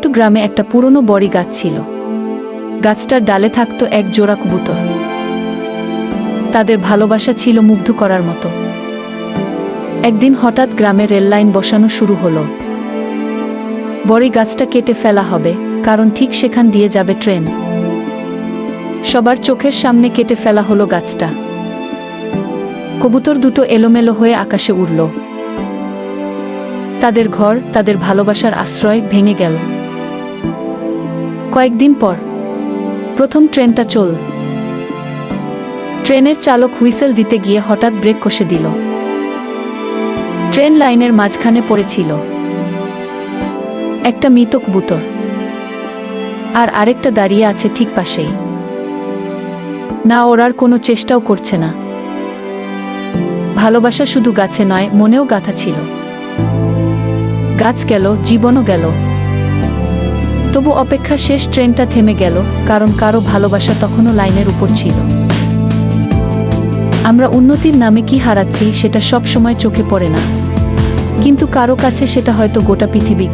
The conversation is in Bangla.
ছোট গ্রামে একটা পুরনো বড়ি গাছ ছিল। গাছটার ডালে থাকত এক জোড়া কবুতর। তাদের ভালোবাসা ছিল মুগ্ধ করার মতো। একদিন হঠাৎ গ্রামে রেললাইন বসানো শুরু হলো। বড়ি গাছটা কেটে ফেলা হবে, কারণ ঠিক সেখান দিয়ে যাবে ট্রেন। সবার চোখের সামনে কেটে ফেলা হলো গাছটা। কবুতর দুটো এলোমেলো হয়ে আকাশে উড়ল। তাদের ঘর, তাদের ভালোবাসার আশ্রয় ভেঙে গেল। কয়েকদিন পর প্রথম ট্রেনটা চল। ট্রেনের চালক হুইসেল দিতে গিয়ে হঠাৎ ব্রেক কষে দিল। ট্রেন লাইনের মাঝখানে পড়েছিল। একটা মৃত কবুতর, আর আরেকটা দাঁড়িয়ে আছে ঠিক পাশেই। না, ওরার কোনো চেষ্টাও করছে না। ভালোবাসা শুধু গাছে নয়, মনেও গাঁথা ছিল। গাছ গেল, জীবনও গেল। তবু অপেক্ষা শেষ। ট্রেনটা থেমে গেল, কারণ কারো ভালোবাসা তখনও লাইনের উপর ছিল। আমরা উন্নতির নামে কি হারাচ্ছি সেটা সব সময় চোখে পড়ে না, কিন্তু কারো কাছে সেটা হয়তো গোটা পৃথিবী।